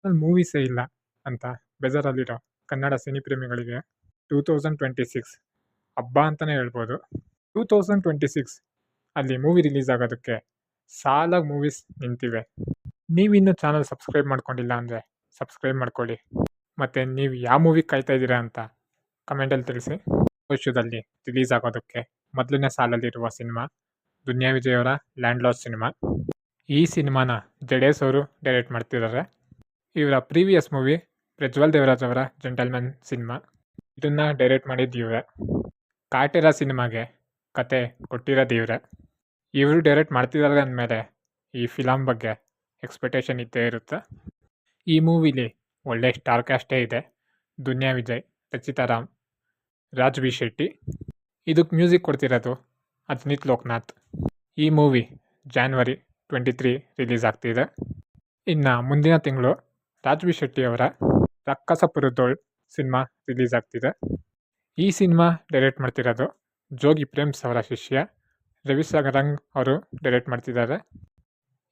ಮೂವೀಸೇ ಇಲ್ಲ ಅಂತ ಬೇಜಾರಲ್ಲಿರೋ ಕನ್ನಡ ಸಿನಿ ಪ್ರೇಮಿಗಳಿಗೆ 2026 ಹಬ್ಬ ಅಂತಲೇ ಹೇಳ್ಬೋದು. 2026 ಅಲ್ಲಿ ಮೂವಿ ರಿಲೀಸ್ ಆಗೋದಕ್ಕೆ ಸಾಲಾಗಿ ಮೂವೀಸ್ ನಿಂತಿವೆ. ನೀವಿನ್ನೂ ಚಾನಲ್ ಸಬ್ಸ್ಕ್ರೈಬ್ ಮಾಡ್ಕೊಂಡಿಲ್ಲ ಅಂದರೆ ಸಬ್ಸ್ಕ್ರೈಬ್ ಮಾಡ್ಕೊಳ್ಳಿ. ಮತ್ತು ನೀವು ಯಾವ ಮೂವಿಗೆ ಕಾಯ್ತಾ ಇದ್ದೀರಾ ಅಂತ ಕಮೆಂಟಲ್ಲಿ ತಿಳಿಸಿ. ವರ್ಷದಲ್ಲಿ ರಿಲೀಸ್ ಆಗೋದಕ್ಕೆ ಮೊದಲನೇ ಸಾಲಲ್ಲಿರುವ ಸಿನಿಮಾ ದುನಿಯಾ ವಿಜಯ್ ಅವರ ಲ್ಯಾಂಡ್ ಲಾರ್ಡ್ ಸಿನಿಮಾ. ಈ ಸಿನಿಮಾನ ಜಡೇಶ್ ಅವರು ಡೈರೆಕ್ಟ್ ಮಾಡ್ತಿದ್ದಾರೆ. ಇವರ ಪ್ರೀವಿಯಸ್ ಮೂವಿ ಪ್ರಜ್ವಲ್ ದೇವರಾಜ್ ಅವರ ಜೆಂಟಲ್ಮನ್ ಸಿನಿಮಾ. ಇದನ್ನು ಡೈರೆಕ್ಟ್ ಮಾಡಿದ್ದು ಇವರೇ. ಕಾಟೇರ ಸಿನಿಮಾಗೆ ಕತೆ ಕೊಟ್ಟಿರೋದು ಇವರೇ. ಇವರು ಡೈರೆಕ್ಟ್ ಮಾಡ್ತಿದ್ದಾರೆ ಅಂದಮೇಲೆ ಈ ಫಿಲಮ್ ಬಗ್ಗೆ ಎಕ್ಸ್ಪೆಕ್ಟೇಷನ್ ಇದ್ದೇ ಇರುತ್ತೆ. ಈ ಮೂವಿಲಿ ಒಳ್ಳೆ ಸ್ಟಾರ್ ಕ್ಯಾಸ್ಟೇ ಇದೆ. ದುನಿಯಾ ವಿಜಯ್, ರಚಿತಾ ರಾಮ್, ರಾಜ್ ಬಿ ಶೆಟ್ಟಿ. ಇದಕ್ಕೆ ಮ್ಯೂಸಿಕ್ ಕೊಡ್ತಿರೋದು ಅಜ್ನೀತ್ ಲೋಕನಾಥ್. ಈ ಮೂವಿ ಜಾನ್ವರಿ 23 ರಿಲೀಸ್ ಆಗ್ತಿದೆ. ಇನ್ನು ಮುಂದಿನ ತಿಂಗಳು ರಾಜ್ ಬಿ ಶೆಟ್ಟಿ ಅವರ ರಕ್ಕಸಪುರದೋಳ್ ಸಿನಿಮಾ ರಿಲೀಸ್ ಆಗ್ತಿದೆ. ಈ ಸಿನಿಮಾ ಡೈರೆಕ್ಟ್ ಮಾಡ್ತಿರೋದು ಜೋಗಿ ಪ್ರೇಮ್ಸ್ ಅವರ ಶಿಷ್ಯ ರವಿ ಸಾಗರಂಗ್ ಅವರು ಡೈರೆಕ್ಟ್ ಮಾಡ್ತಿದ್ದಾರೆ.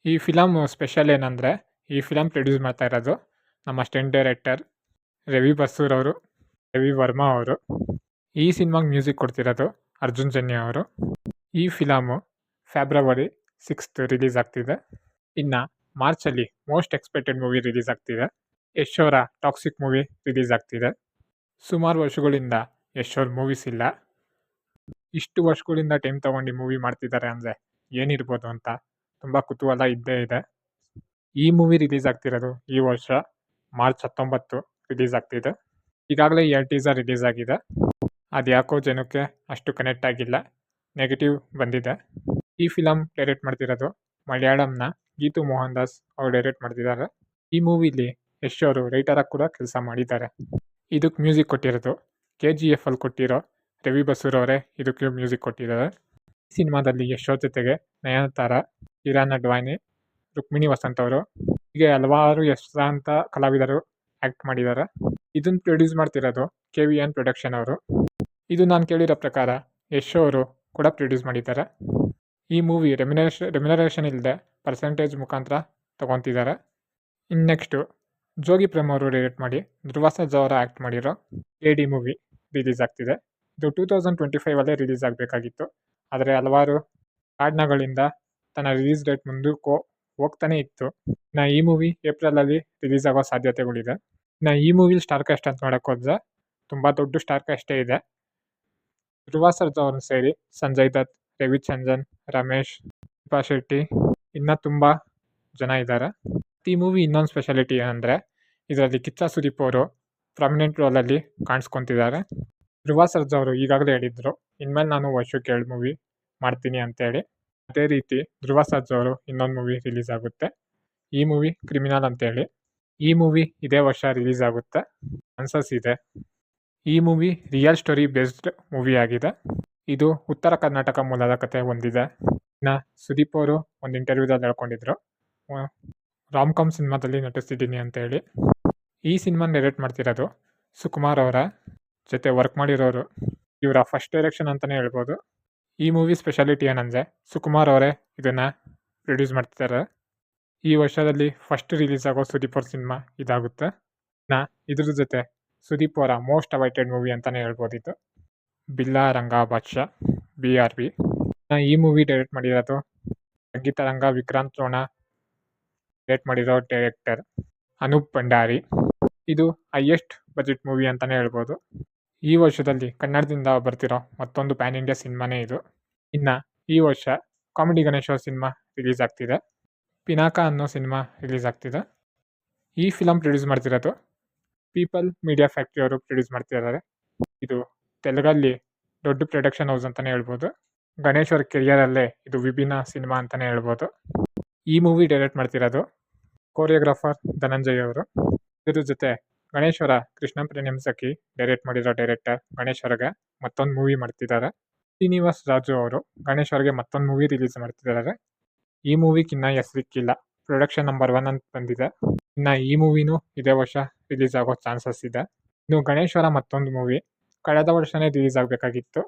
ಈ ಫಿಲಮ್ ಸ್ಪೆಷಲ್ ಏನಂದರೆ ಈ ಫಿಲಮ್ ಪ್ರೊಡ್ಯೂಸ್ ಮಾಡ್ತಾ ಇರೋದು ನಮ್ಮ ಸ್ಟೆಂಟ್ ಡೈರೆಕ್ಟರ್ ರವಿ ಬಸೂರ್ ಅವರು, ರವಿ ವರ್ಮಾ ಅವರು. ಈ ಸಿನಿಮಾಗೆ ಮ್ಯೂಸಿಕ್ ಕೊಡ್ತಿರೋದು ಅರ್ಜುನ್ ಜನ್ಯ ಅವರು. ಈ ಫಿಲಮು ಫೆಬ್ರವರಿ 6 ರಿಲೀಸ್ ಆಗ್ತಿದೆ. ಇನ್ನು ಮಾರ್ಚಲ್ಲಿ ಮೋಸ್ಟ್ ಎಕ್ಸ್ಪೆಕ್ಟೆಡ್ ಮೂವಿ ರಿಲೀಸ್ ಆಗ್ತಿದೆ. ಯಶ್ ಅವರ ಟಾಕ್ಸಿಕ್ ಮೂವಿ ರಿಲೀಸ್ ಆಗ್ತಿದೆ. ಸುಮಾರು ವರ್ಷಗಳಿಂದ ಯಶ್ ಅವ್ರ ಮೂವೀಸ್ ಇಲ್ಲ. ಇಷ್ಟು ವರ್ಷಗಳಿಂದ ಟೈಮ್ ತೊಗೊಂಡು ಮೂವಿ ಮಾಡ್ತಿದ್ದಾರೆ ಅಂದರೆ ಏನಿರ್ಬೋದು ಅಂತ ತುಂಬ ಕುತೂಹಲ ಇದ್ದೇ ಇದೆ. ಈ ಮೂವಿ ರಿಲೀಸ್ ಆಗ್ತಿರೋದು ಈ ವರ್ಷ ಮಾರ್ಚ್ 19 ರಿಲೀಸ್ ಆಗ್ತಿದೆ. ಈಗಾಗಲೇ 2 ಟೀಸರ್ ರಿಲೀಸ್ ಆಗಿದೆ. ಅದು ಯಾಕೋ ಜನಕ್ಕೆ ಅಷ್ಟು ಕನೆಕ್ಟ್ ಆಗಿಲ್ಲ, ನೆಗೆಟಿವ್ ಬಂದಿದೆ. ಈ ಫಿಲಮ್ ಡೈರೆಕ್ಟ್ ಮಾಡ್ತಿರೋದು ಮಲಯಾಳಂನ ಗೀತು ಮೋಹನ್ ದಾಸ್ ಅವರು ಡೈರೆಕ್ಟ್ ಮಾಡ್ತಿದ್ದಾರೆ. ಈ ಮೂವಿಲಿ ಯಶ್ ಅವರು ರೈಟರಾಗಿ ಕೂಡ ಕೆಲಸ ಮಾಡಿದ್ದಾರೆ. ಇದಕ್ಕೆ ಮ್ಯೂಸಿಕ್ ಕೊಟ್ಟಿರೋದು KGF ಅಲ್ಲಿ ಕೊಟ್ಟಿರೋ ರವಿ ಬಸೂರ್ ಅವರೇ ಇದಕ್ಕೆ ಮ್ಯೂಸಿಕ್ ಕೊಟ್ಟಿದ್ದಾರೆ. ಈ ಸಿನಿಮಾದಲ್ಲಿ ಯಶ್ ಅವ್ರ ಜೊತೆಗೆ ನಯನತಾರ, ಕಿರಣ್ ಅಡ್ವಾಣಿ, ರುಕ್ಮಿಣಿ ವಸಂತ್ ಅವರು ಹೀಗೆ ಹಲವಾರು ಹೆಸರಾಂತ ಕಲಾವಿದರು ಆ್ಯಕ್ಟ್ ಮಾಡಿದ್ದಾರೆ. ಇದನ್ನು ಪ್ರೊಡ್ಯೂಸ್ ಮಾಡ್ತಿರೋದು KVN ಪ್ರೊಡಕ್ಷನ್ ಅವರು. ಇದು ನಾನು ಕೇಳಿರೋ ಪ್ರಕಾರ ಯಶ್ ಅವರು ಕೂಡ ಪ್ರೊಡ್ಯೂಸ್ ಮಾಡಿದ್ದಾರೆ. ಈ ಮೂವಿ ರೆಮ್ಯುನರೇಷನ್ ಇಲ್ಲದೆ ಪರ್ಸೆಂಟೇಜ್ ಮುಖಾಂತರ ತೊಗೊತಿದ್ದಾರೆ. ಇನ್ನು ನೆಕ್ಸ್ಟು ಜೋಗಿ ಪ್ರೇಮ್ ಅವರು ಡೈರೆಕ್ಟ್ ಮಾಡಿ ಧ್ರುವ ಸರ್ಜಾ ಅವರ ಆ್ಯಕ್ಟ್ ಮಾಡಿರೋ AD ಮೂವಿ ರಿಲೀಸ್ ಆಗ್ತಿದೆ. ಇದು 2025 ರಿಲೀಸ್ ಆಗಬೇಕಾಗಿತ್ತು. ಆದರೆ ಹಲವಾರು ಕಾರಣಗಳಿಂದ ತನ್ನ ರಿಲೀಸ್ ಡೇಟ್ ಮುಂದಕ್ಕೆ ಹೋಗ್ತಾನೆ ಇತ್ತು. ಇನ್ನು ಈ ಮೂವಿ ಏಪ್ರಿಲಲ್ಲಿ ರಿಲೀಸ್ ಆಗೋ ಸಾಧ್ಯತೆಗಳಿದೆ. ಇನ್ನು ಈ ಮೂವಿಲಿ ಸ್ಟಾರ್ ಕ್ಯಾಸ್ಟ್ ಅಂತ ನೋಡೋಕೆ ಹೋದ್ರೆ ತುಂಬ ದೊಡ್ಡ ಸ್ಟಾರ್ ಕ್ಯಾಸ್ಟೇ ಇದೆ. ಧ್ರುವ ಸರ್ಜಾ ಅವ್ರನ್ನ ಸೇರಿ ಸಂಜಯ್ ದತ್, ರವಿಚಂದ್ರನ್, ರಮೇಶ್, ದೀಪಾ ಶೆಟ್ಟಿ ಇನ್ನೂ ತುಂಬ ಜನ ಇದ್ದಾರೆ. ಈ ಮೂವಿ ಇನ್ನೊಂದು ಸ್ಪೆಷಾಲಿಟಿ ಏನಂದರೆ ಇದರಲ್ಲಿ ಕಿಚ್ಚ ಸುದೀಪ್ ಅವರು ಪ್ರಾಮಿನೆಂಟ್ ರೋಲಲ್ಲಿ ಕಾಣಿಸ್ಕೊತಿದ್ದಾರೆ. ಧ್ರುವ ಸರ್ಜಾ ಅವರು ಈಗಾಗಲೇ ಹೇಳಿದ್ರು ಇನ್ಮೇಲೆ ನಾನು ವರ್ಷಕ್ಕೆ 2 ಮೂವಿ ಮಾಡ್ತೀನಿ ಅಂತೇಳಿ. ಅದೇ ರೀತಿ ಧ್ರುವ ಸರ್ಜಾ ಅವರು ಇನ್ನೊಂದು ಮೂವಿ ರಿಲೀಸ್ ಆಗುತ್ತೆ. ಈ ಮೂವಿ ಕ್ರಿಮಿನಲ್ ಅಂತೇಳಿ. ಈ ಮೂವಿ ಇದೇ ವರ್ಷ ರಿಲೀಸ್ ಆಗುತ್ತೆ ಚಾನ್ಸಸ್ ಇದೆ. ಈ movie real story based movie ಆಗಿದೆ. ಇದು ಉತ್ತರ ಕರ್ನಾಟಕ ಮೂಲದ ಕತೆ ಹೊಂದಿದೆ. ಇನ್ನು ಸುದೀಪ್ ಅವರು ಒಂದು ಇಂಟರ್ವ್ಯೂದಲ್ಲಿ ಹೇಳ್ಕೊಂಡಿದ್ರು ರಾಮ್ಕಾಮ್ ಸಿನಿಮಾದಲ್ಲಿ ನಟಿಸ್ತಿದ್ದೀನಿ ಅಂತೇಳಿ. ಈ ಸಿನಿಮಾನ ಡೈರೆಕ್ಟ್ ಮಾಡ್ತಿರೋದು ಸುಕುಮಾರ್ ಅವರ ಜೊತೆ ವರ್ಕ್ ಮಾಡಿರೋರು ಇವರ ಫಸ್ಟ್ ಡೈರೆಕ್ಷನ್ ಅಂತಲೇ ಹೇಳ್ಬೋದು. ಈ ಮೂವಿ ಸ್ಪೆಷಾಲಿಟಿ ಏನಂದರೆ ಸುಕುಮಾರ್ ಅವರೇ ಇದನ್ನು ಪ್ರೊಡ್ಯೂಸ್ ಮಾಡ್ತಿದ್ದಾರೆ. ಈ ವರ್ಷದಲ್ಲಿ ಫಸ್ಟ್ ರಿಲೀಸ್ ಆಗೋ ಸುದೀಪ್ ಅವ್ರ ಸಿನಿಮಾ ಇದಾಗುತ್ತೆ. ಇನ್ನು ಇದ್ರ ಜೊತೆ ಸುದೀಪ್ ಅವರ ಮೋಸ್ಟ್ ಅವೈಟೆಡ್ ಮೂವಿ ಅಂತಲೇ ಹೇಳ್ಬೋದಿತ್ತು ಬಿಲ್ಲಾ ರಂಗ ಬಾದ್ಶಾ BRB. ಈ ಮೂವಿ ಡೈರೆಕ್ಟ್ ಮಾಡಿರೋದು ಸಂಗೀತರಂಗ ವಿಕ್ರಾಂತ್ ರೋಣ, ಡೈರೆಕ್ಟ್ ಮಾಡಿರೋ ಡೈರೆಕ್ಟರ್ ಅನೂಪ್ ಭಂಡಾರಿ. ಇದು ಹೈಯೆಸ್ಟ್ ಬಜೆಟ್ ಮೂವಿ ಅಂತಲೇ ಹೇಳ್ಬೋದು. ಈ ವರ್ಷದಲ್ಲಿ ಕನ್ನಡದಿಂದ ಬರ್ತಿರೋ ಮತ್ತೊಂದು ಪ್ಯಾನ್ ಇಂಡಿಯಾ ಸಿನಿಮಾನೇ ಇದು. ಇನ್ನು ಈ ವರ್ಷ ಕಾಮಿಡಿ ಗಣೇಶ್ ಅವ್ರ ಸಿನಿಮಾ ರಿಲೀಸ್ ಆಗ್ತಿದೆ. ಪಿನಾಕ ಅನ್ನೋ ಸಿನಿಮಾ ರಿಲೀಸ್ ಆಗ್ತಿದೆ. ಈ ಫಿಲಮ್ ಪ್ರೊಡ್ಯೂಸ್ ಮಾಡ್ತಿರೋದು ಪೀಪಲ್ ಮೀಡಿಯಾ ಫ್ಯಾಕ್ಟ್ರಿ ಅವರು ಪ್ರೊಡ್ಯೂಸ್ ಮಾಡ್ತಿದ್ದಾರೆ. ಇದು ತೆಲುಗಲ್ಲಿ ದೊಡ್ಡ ಪ್ರೊಡಕ್ಷನ್ ಹೌಸ್ ಅಂತಲೇ ಹೇಳ್ಬೋದು. ಗಣೇಶ್ ಅವ್ರ ಕೆರಿಯರಲ್ಲೇ ಇದು ವಿಭಿನ್ನ ಸಿನಿಮಾ ಅಂತಲೇ ಹೇಳ್ಬೋದು. ಈ ಮೂವಿ ಡೈರೆಕ್ಟ್ ಮಾಡ್ತಿರೋದು ಕೋರಿಯೋಗ್ರಾಫರ್ ಧನಂಜಯ್ ಅವರು. ಇದ್ರ ಜೊತೆ ಗಣೇಶ್ ಅವರ ಕೃಷ್ಣ ಪ್ರೇಮ್ ಸಖಿ ಡೈರೆಕ್ಟ್ ಮಾಡಿರೋ ಡೈರೆಕ್ಟರ್ ಗಣೇಶ್ ಅವ್ರಿಗೆ ಮತ್ತೊಂದು ಮೂವಿ ಮಾಡ್ತಿದ್ದಾರೆ. ಶ್ರೀನಿವಾಸ್ ರಾಜು ಅವರು ಗಣೇಶ್ ಅವ್ರಿಗೆ ಮತ್ತೊಂದು ಮೂವಿ ರಿಲೀಸ್ ಮಾಡ್ತಿದ್ದಾರೆ. ಈ ಮೂವಿಗಿನ್ನ ಹೆಸರಿಕ್ಕಿಲ್ಲ, ಪ್ರೊಡಕ್ಷನ್ ನಂಬರ್ 1 ಅಂತ ಬಂದಿದೆ. ಇನ್ನು ಈ ಮೂವಿನೂ ಇದೇ ವರ್ಷ ರಿಲೀಸ್ ಆಗೋ ಚಾನ್ಸಸ್ ಇದೆ. ಇನ್ನು ಗಣೇಶ್ ಅವರ ಮತ್ತೊಂದು ಮೂವಿ ಕಳೆದ ವರ್ಷನೇ ರಿಲೀಸ್ ಆಗಬೇಕಾಗಿತ್ತು,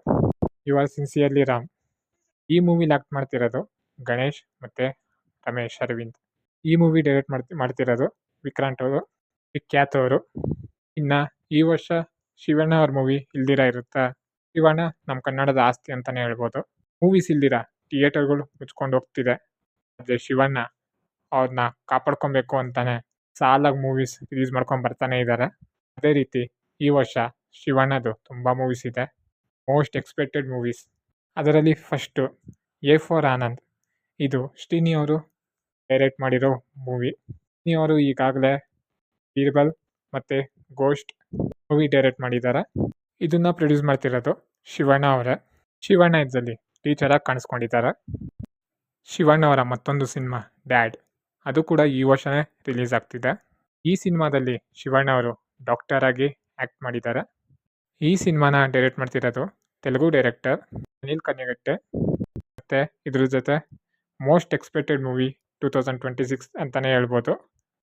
ಯುವರ್ ಸಿನ್ಸಿಯರ್ಲಿ ರಾಮ್. ಈ ಮೂವಿಲಿ ಆ್ಯಕ್ಟ್ ಮಾಡ್ತಿರೋದು ಗಣೇಶ್ ಮತ್ತು ರಮೇಶ್ ಅರವಿಂದ್. ಈ ಮೂವಿ ಡೈರೆಕ್ಟ್ ಮಾಡ್ತಿರೋದು ವಿಕ್ರಾಂತ್ ಅವರು, ವಿಖ್ಯಾತ್ ಅವರು. ಇನ್ನು ಈ ವರ್ಷ ಶಿವಣ್ಣ ಅವ್ರ ಮೂವಿ ಇಲ್ದಿರ ಇರುತ್ತಾ? ಶಿವಣ್ಣ ನಮ್ಮ ಕನ್ನಡದ ಆಸ್ತಿ ಅಂತಾನೆ ಹೇಳ್ಬೋದು. ಮೂವೀಸ್ ಇಲ್ದಿರ ಥಿಯೇಟರ್ಗಳು ಮುಚ್ಕೊಂಡು ಹೋಗ್ತಿದೆ. ಆದರೆ ಶಿವಣ್ಣ ಅವ್ರನ್ನ ಕಾಪಾಡ್ಕೊಬೇಕು ಅಂತಾನೆ ಸಾಲಾಗಿ ಮೂವೀಸ್ ರಿಲೀಸ್ ಮಾಡ್ಕೊಂಡು ಬರ್ತಾನೆ ಇದ್ದಾರೆ. ಅದೇ ರೀತಿ ಈ ವರ್ಷ ಶಿವಣ್ಣದು ತುಂಬ ಮೂವೀಸ್ ಇದೆ, ಮೋಸ್ಟ್ ಎಕ್ಸ್ಪೆಕ್ಟೆಡ್ ಮೂವೀಸ್. ಅದರಲ್ಲಿ ಫಸ್ಟು ಎ ಫಾರ್ ಆನಂದ್. ಇದು ಶ್ರೀನಿ ಅವರು ಡೈರೆಕ್ಟ್ ಮಾಡಿರೋ ಮೂವಿ. ಶ್ರೀನಿ ಅವರು ಈಗಾಗಲೇ ಬೀರ್ಬಲ್ ಮತ್ತು ಗೋಸ್ಟ್ ಮೂವಿ ಡೈರೆಕ್ಟ್ ಮಾಡಿದ್ದಾರೆ. ಇದನ್ನ ಪ್ರೊಡ್ಯೂಸ್ ಮಾಡ್ತಿರೋದು ಶಿವಣ್ಣ ಅವರೇ. ಶಿವಣ್ಣ ಇದರಲ್ಲಿ ಟೀಚರಾಗಿ ಕಾಣಿಸ್ಕೊಂಡಿದ್ದಾರೆ. ಶಿವಣ್ಣ ಅವರ ಮತ್ತೊಂದು ಸಿನಿಮಾ ಡ್ಯಾಡ್, ಅದು ಕೂಡ ಈ ವರ್ಷನೇ ರಿಲೀಸ್ ಆಗ್ತಿದೆ. ಈ ಸಿನಿಮಾದಲ್ಲಿ ಶಿವಣ್ಣ ಅವರು ಡಾಕ್ಟರ್ ಆಗಿ ಆ್ಯಕ್ಟ್ ಮಾಡಿದ್ದಾರೆ. ಈ ಸಿನಿಮಾನ ಡೈರೆಕ್ಟ್ ಮಾಡ್ತಿರೋದು ತೆಲುಗು ಡೈರೆಕ್ಟರ್ ಅನಿಲ್ ಕನ್ಯಗಟ್ಟೆ. ಮತ್ತು ಇದ್ರ ಜೊತೆ ಮೋಸ್ಟ್ ಎಕ್ಸ್ಪೆಕ್ಟೆಡ್ ಮೂವಿ 2026 ಅಂತಲೇ ಹೇಳ್ಬೋದು.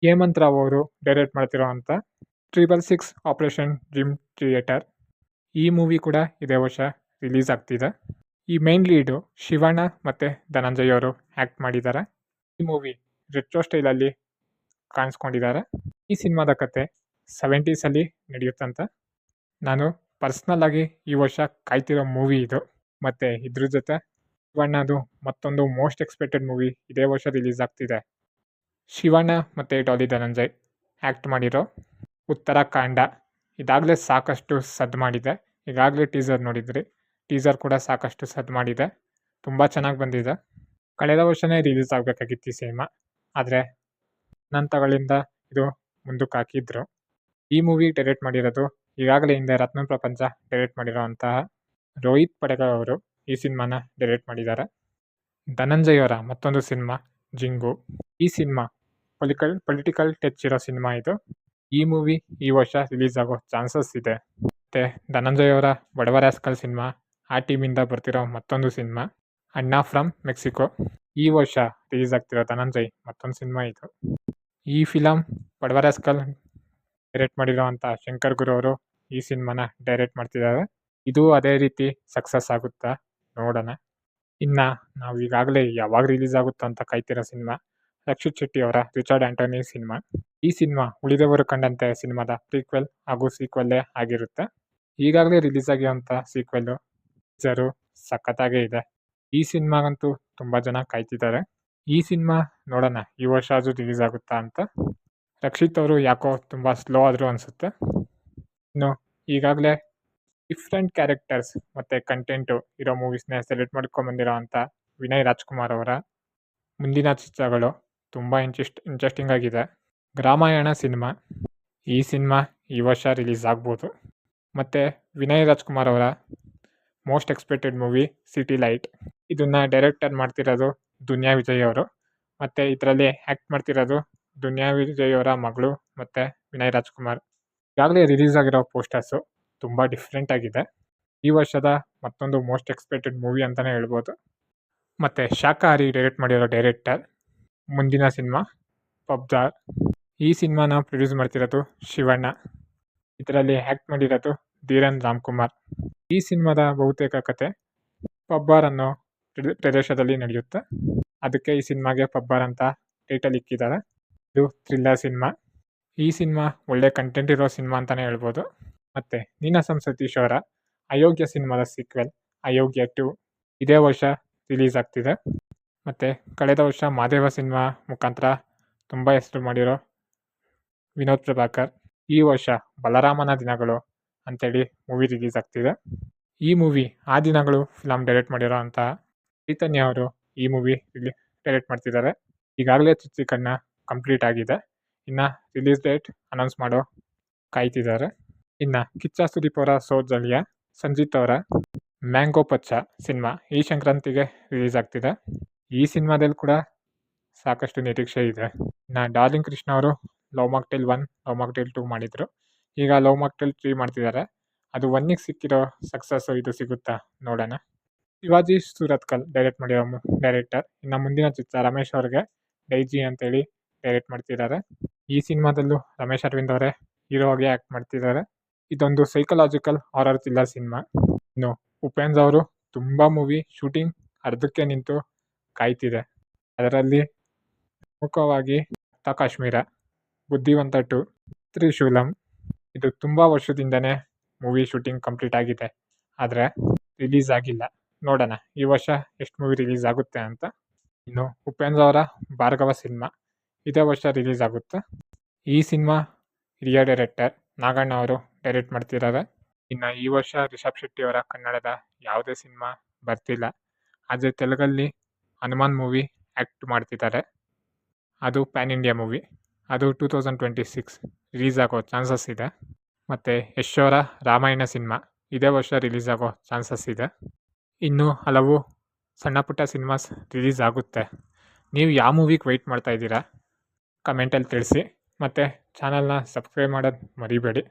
ಹೇಮಂತ್ ರಾವ್ ಅವರು ಡೈರೆಕ್ಟ್ ಮಾಡ್ತಿರೋ ಅಂಥ 666 ಆಪರೇಷನ್ ಡ್ರೀಮ್ ಥಿಯೇಟರ್, ಈ ಮೂವಿ ಕೂಡ ಇದೇ ವರ್ಷ ರಿಲೀಸ್ ಆಗ್ತಿದೆ. ಈ ಮೇನ್ ಲೀಡು ಶಿವಣ್ಣ ಮತ್ತು ಧನಂಜಯ್ ಅವರು ಆ್ಯಕ್ಟ್ ಮಾಡಿದ್ದಾರೆ. ಈ ಮೂವಿ ರೆಟ್ರೋ ಸ್ಟೈಲಲ್ಲಿ ಕಾಣಿಸ್ಕೊಂಡಿದ್ದಾರೆ. ಈ ಸಿನಿಮಾದ ಕತೆ 70s ನಡೆಯುತ್ತಂತ. ನಾನು ಪರ್ಸ್ನಲ್ಲಾಗಿ ಈ ವರ್ಷ ಕಾಯ್ತಿರೋ ಮೂವಿ ಇದು. ಮತ್ತು ಇದ್ರ ಜೊತೆ ಶಿವಣ್ಣದು ಮತ್ತೊಂದು ಮೋಸ್ಟ್ ಎಕ್ಸ್ಪೆಕ್ಟೆಡ್ ಮೂವಿ ಇದೇ ವರ್ಷ ರಿಲೀಸ್ ಆಗ್ತಿದೆ. ಶಿವಣ್ಣ ಮತ್ತು ಡಾಲಿ ಧನಂಜಯ್ ಆ್ಯಕ್ಟ್ ಮಾಡಿರೋ ಉತ್ತರಾಖಂಡ, ಇದಾಗಲೇ ಸಾಕಷ್ಟು ಸದ್ದು ಮಾಡಿದೆ. ಈಗಾಗಲೇ ಟೀಸರ್ ನೋಡಿದ್ರಿ, ಟೀಸರ್ ಕೂಡ ಸಾಕಷ್ಟು ಸದ್ದು ಮಾಡಿದೆ, ತುಂಬ ಚೆನ್ನಾಗಿ ಬಂದಿದೆ. ಕಳೆದ ವರ್ಷವೇ ರಿಲೀಸ್ ಆಗಬೇಕಾಗಿತ್ತು ಈ ಸಿನಿಮಾ, ಆದರೆ ನಂತಗಳಿಂದ ಇದು ಮುಂದಕ್ಕೆ ಹಾಕಿದ್ರು. ಈ ಮೂವಿ ಡೈರೆಕ್ಟ್ ಮಾಡಿರೋದು ಈಗಾಗಲೇ ಹಿಂದೆ ರತ್ನ ಪ್ರಪಂಚ ಡೈರೆಕ್ಟ್ ಮಾಡಿರೋ ಅಂತಹ ರೋಹಿತ್ ಪಡೆಗರ್ ಅವರು ಈ ಸಿನಿಮಾನ ಡೈರೆಕ್ಟ್ ಮಾಡಿದ್ದಾರೆ. ಧನಂಜಯ್ ಅವರ ಮತ್ತೊಂದು ಸಿನಿಮಾ ಜಿಂಗು. ಈ ಸಿನಿಮಾ ಪೊಲಿಟಿಕಲ್ ಟಚ್ ಇರೋ ಸಿನಿಮಾ ಇದು. ಈ ಮೂವಿ ಈ ವರ್ಷ ರಿಲೀಸ್ ಆಗೋ ಚಾನ್ಸಸ್ ಇದೆ. ಮತ್ತು ಧನಂಜಯ್ ಅವರ ಬಡವ ರಾಸ್ಕಲ್ ಸಿನಿಮಾ, ಆ ಟೀಮಿಂದ ಬರ್ತಿರೋ ಮತ್ತೊಂದು ಸಿನಿಮಾ ಅಣ್ಣ ಫ್ರಮ್ ಮೆಕ್ಸಿಕೋ. ಈ ವರ್ಷ ರಿಲೀಸ್ ಆಗ್ತಿರೋ ಧನಂಜಯ್ ಮತ್ತೊಂದು ಸಿನಿಮಾ ಇದು. ಈ ಫಿಲಮ್ ಬಡವ ರಾಸ್ಕಲ್ ಡೈರೆಕ್ಟ್ ಮಾಡಿರೋ ಅಂಥ ಶಂಕರ್ ಗುರು ಅವರು ಈ ಸಿನಿಮಾನ ಡೈರೆಕ್ಟ್ ಮಾಡ್ತಿದ್ದಾರೆ. ಇದು ಅದೇ ರೀತಿ ಸಕ್ಸಸ್ ಆಗುತ್ತಾ ನೋಡೋಣ. ಇನ್ನು ನಾವು ಈಗಾಗಲೇ ಯಾವಾಗ ರಿಲೀಸ್ ಆಗುತ್ತೋ ಅಂತ ಕಾಯ್ತಿರೋ ಸಿನಿಮಾ ರಕ್ಷಿತ್ ಶೆಟ್ಟಿ ಅವರ ರಿಚರ್ಡ್ ಆಂಟೋನಿ ಸಿನಿಮಾ. ಈ ಸಿನಿಮಾ ಉಳಿದವರು ಕಂಡಂತೆ ಸಿನಿಮಾದ ಪ್ರೀಕ್ವೆಲ್ ಹಾಗೂ ಸೀಕ್ವೆಲ್ಲೇ ಆಗಿರುತ್ತೆ. ಈಗಾಗಲೇ ರಿಲೀಸ್ ಆಗಿರೋಂಥ ಸೀಕ್ವೆಲ್ಲು ಟೀಸರು ಸಖತ್ತಾಗೇ ಇದೆ. ಈ ಸಿನಿಮಾಗಂತೂ ತುಂಬ ಜನ ಕಾಯ್ತಿದ್ದಾರೆ. ಈ ಸಿನಿಮಾ ನೋಡೋಣ ಈ ವರ್ಷ ಆದರೂ ರಿಲೀಸ್ ಆಗುತ್ತಾ ಅಂತ. ರಕ್ಷಿತ್ ಅವರು ಯಾಕೋ ತುಂಬ ಸ್ಲೋ ಆದರೂ ಅನಿಸುತ್ತೆ. ಇನ್ನು ಈಗಾಗಲೇ ಡಿಫ್ರೆಂಟ್ ಕ್ಯಾರೆಕ್ಟರ್ಸ್ ಮತ್ತು ಕಂಟೆಂಟು ಇರೋ ಮೂವೀಸ್ನೇ ಸೆಲೆಕ್ಟ್ ಮಾಡ್ಕೊಂಬಂದಿರೋ ಅಂಥ ವಿನಯ್ ರಾಜ್ಕುಮಾರ್ ಅವರ ಮುಂದಿನ ಚಿತ್ರಗಳು ತುಂಬ ಇಂಟ್ರೆಸ್ಟಿಂಗ್ ಆಗಿದೆ. ಗ್ರಾಮಾಯಣ ಸಿನಿಮಾ, ಈ ಸಿನಿಮಾ ಈ ವರ್ಷ ರಿಲೀಸ್ ಆಗ್ಬೋದು. ಮತ್ತು ವಿನಯ್ ರಾಜ್ಕುಮಾರ್ ಅವರ most expected movie city light, ಇದನ್ನು ಡೈರೆಕ್ಟರ್ ಮಾಡ್ತಿರೋದು ದುನಿಯಾ ವಿಜಯ್ ಅವರು. ಮತ್ತು ಇದರಲ್ಲಿ ಆ್ಯಕ್ಟ್ ಮಾಡ್ತಿರೋದು ದುನಿಯಾ ವಿಜಯ್ ಅವರ ಮಗಳು ಮತ್ತು ವಿನಯ್ ರಾಜ್ಕುಮಾರ್. ಈಗಾಗಲೇ ರಿಲೀಸ್ ಆಗಿರೋ ಪೋಸ್ಟರ್ಸು ತುಂಬ ಡಿಫ್ರೆಂಟ್ ಆಗಿದೆ. ಈ ವರ್ಷದ ಮತ್ತೊಂದು ಮೋಸ್ಟ್ ಎಕ್ಸ್ಪೆಕ್ಟೆಡ್ ಮೂವಿ ಅಂತಲೇ ಹೇಳ್ಬೋದು. ಮತ್ತು ಶಾಕಾಹಾರಿ ಡೈರೆಕ್ಟ್ ಮಾಡಿರೋ ಡೈರೆಕ್ಟರ್ ಮುಂದಿನ ಸಿನಿಮಾ ಪಬ್ಜಾರ್. ಈ ಸಿನಿಮಾನ ಪ್ರೊಡ್ಯೂಸ್ ಮಾಡ್ತಿರೋದು ಶಿವಣ್ಣ. ಇದರಲ್ಲಿ ಆ್ಯಕ್ಟ್ ಮಾಡಿರೋದು ಧೀರನ್ ರಾಮ್ಕುಮಾರ್. ಈ ಸಿನಿಮಾದ ಬಹುತೇಕ ಕತೆ ಪಬ್ಬಾರ್ ಅನ್ನೋ ಪ್ರದೇಶದಲ್ಲಿ ನಡೆಯುತ್ತೆ. ಅದಕ್ಕೆ ಈ ಸಿನಿಮಾಗೆ ಪಬ್ಬಾರ್ ಅಂತ ಟೈಟಲ್ ಇಕ್ಕಿದ್ದಾರೆ. ಇದು ಥ್ರಿಲ್ಲರ್ ಸಿನಿಮಾ. ಈ ಸಿನಿಮಾ ಒಳ್ಳೆ ಕಂಟೆಂಟ್ ಇರೋ ಸಿನಿಮಾ ಅಂತಲೇ ಹೇಳ್ಬೋದು. ಮತ್ತು ನೀನಾಸಂ ಸತೀಶ್ ಅವರ ಅಯೋಗ್ಯ ಸಿನಿಮಾದ ಸೀಕ್ವೆಲ್ ಅಯೋಗ್ಯ 2 ಇದೇ ವರ್ಷ ರಿಲೀಸ್ ಆಗ್ತಿದೆ. ಮತ್ತು ಕಳೆದ ವರ್ಷ ಮಾದೇವ ಸಿನಿಮಾ ಮುಖಾಂತರ ತುಂಬ ಹೆಸರು ಮಾಡಿರೋ ವಿನೋದ್ ಪ್ರಭಾಕರ್ ಈ ವರ್ಷ ಬಲರಾಮನ ದಿನಗಳು ಅಂಥೇಳಿ ಮೂವಿ ರಿಲೀಸ್ ಆಗ್ತಿದೆ. ಈ ಮೂವಿ ಆ ದಿನಗಳು ಫಿಲಮ್ ಡೈರೆಕ್ಟ್ ಮಾಡಿರೋ ಅಂಥ ಚೈತನ್ಯ ಅವರು ಈ ಮೂವಿ ಡೈರೆಕ್ಟ್ ಮಾಡ್ತಿದ್ದಾರೆ. ಈಗಾಗಲೇ ಚಿತ್ರೀಕರಣ ಕಂಪ್ಲೀಟ್ ಆಗಿದೆ. ಇನ್ನು ರಿಲೀಸ್ ಡೇಟ್ ಅನೌನ್ಸ್ ಮಾಡೋ ಕಾಯ್ತಿದ್ದಾರೆ. ಇನ್ನು ಕಿಚ್ಚ ಸುದೀಪ್ ಅವರ ಸೋಜಲಿಯ ಸಂಜಿತ್ ಅವರ ಮ್ಯಾಂಗೋ ಪಚ್ಚ ಸಿನಿಮಾ ಈ ಸಂಕ್ರಾಂತಿಗೆ ರಿಲೀಸ್ ಆಗ್ತಿದೆ. ಈ ಸಿನಿಮಾದಲ್ಲಿ ಕೂಡ ಸಾಕಷ್ಟು ನಿರೀಕ್ಷೆ ಇದೆ. ಇನ್ನು ಡಾರ್ಲಿಂಗ್ ಕೃಷ್ಣ ಅವರು ಲವ್ ಮಾಕ್ಟೇಲ್ 1 ಲವ್ ಮಾಕ್ಟೇಲ್ 2 ಮಾಡಿದರು. ಈಗ ಲವ್ ಮಾಕ್ಟೇಲ್ 3 ಮಾಡ್ತಿದ್ದಾರೆ. ಅದು 1ಗೆ ಸಿಕ್ಕಿರೋ ಸಕ್ಸಸ್ಸು ಇದು ಸಿಗುತ್ತಾ ನೋಡೋಣ. ಶಿವಾಜಿ ಸೂರತ್ಕಲ್ ಡೈರೆಕ್ಟ್ ಮಾಡಿರೋ ಡೈರೆಕ್ಟರ್. ಇನ್ನು ಮುಂದಿನ ಚಿತ್ರ ರಮೇಶ್ ಅವ್ರಿಗೆ ಡೈಜಿ ಅಂತೇಳಿ ಡೈರೆಕ್ಟ್ ಮಾಡ್ತಿದ್ದಾರೆ. ಈ ಸಿನಿಮಾದಲ್ಲೂ ರಮೇಶ್ ಅರವಿಂದ್ ಅವರೇ ಹೀರೋ ಆಗಿ ಆ್ಯಕ್ಟ್ ಮಾಡ್ತಿದ್ದಾರೆ. ಇದೊಂದು ಸೈಕಲಾಜಿಕಲ್ ಹಾರರ್ ಥ್ರಿಲ್ಲರ್ ಸಿನಿಮಾ. ಇನ್ನು ಉಪೇಂದ್ರ ಅವರು ತುಂಬ ಮೂವಿ ಶೂಟಿಂಗ್ ಅರ್ಧಕ್ಕೆ ನಿಂತು ಕಾಯ್ತಿದೆ. ಅದರಲ್ಲಿ ಪ್ರಮುಖವಾಗಿ ಕಾಶ್ಮೀರ ಬುದ್ಧಿವಂತ 2, ತ್ರಿಶೂಲಂ. ಇದು ತುಂಬ ವರ್ಷದಿಂದನೇ ಮೂವಿ ಶೂಟಿಂಗ್ ಕಂಪ್ಲೀಟ್ ಆಗಿದೆ, ಆದರೆ ರಿಲೀಸ್ ಆಗಿಲ್ಲ. ನೋಡೋಣ ಈ ವರ್ಷ ಎಷ್ಟು ಮೂವಿ ರಿಲೀಸ್ ಆಗುತ್ತೆ ಅಂತ. ಇನ್ನು ಉಪೇಂದ್ರ ಅವರ ಭಾರ್ಗವ ಸಿನಿಮಾ ಇದೇ ವರ್ಷ ರಿಲೀಸ್ ಆಗುತ್ತೆ. ಈ ಸಿನಿಮಾ ಹಿರಿಯ ಡೈರೆಕ್ಟರ್ ನಾಗಣ್ಣ ಅವರು ಡೈರೆಕ್ಟ್ ಮಾಡ್ತಿದ್ದಾರೆ. ಇನ್ನು ಈ ವರ್ಷ ರಿಷಬ್ ಶೆಟ್ಟಿ ಅವರ ಕನ್ನಡದ ಯಾವುದೇ ಸಿನಿಮಾ ಬರ್ತಿಲ್ಲ. ಆದರೆ ತೆಲುಗಲ್ಲಿ ಹನುಮಾನ್ ಮೂವಿ ಆ್ಯಕ್ಟ್ ಮಾಡ್ತಿದ್ದಾರೆ. ಅದು ಪ್ಯಾನ್ ಇಂಡಿಯಾ ಮೂವಿ. ಅದು 2026 ರಿಲೀಸ್ ಆಗೋ ಚಾನ್ಸಸ್ ಇದೆ. ಮತ್ತು ಯಶ್ ಅವರ ರಾಮಾಯಣ ಸಿನಿಮಾ ಇದೇ ವರ್ಷ ರಿಲೀಸ್ ಆಗೋ ಚಾನ್ಸಸ್ ಇದೆ. ಇನ್ನೂ ಹಲವು ಸಣ್ಣ ಪುಟ್ಟ ಸಿನಿಮಾಸ್ ರಿಲೀಸ್ ಆಗುತ್ತೆ. ನೀವು ಯಾವ ಮೂವಿಗೆ ವೆಯ್ಟ್ ಮಾಡ್ತಾ ಇದ್ದೀರಾ ಕಮೆಂಟಲ್ಲಿ ತಿಳಿಸಿ. ಮತ್ತು ಚಾನಲ್ನ ಸಬ್ಸ್ಕ್ರೈಬ್ ಮಾಡೋದು ಮರಿಬೇಡಿ.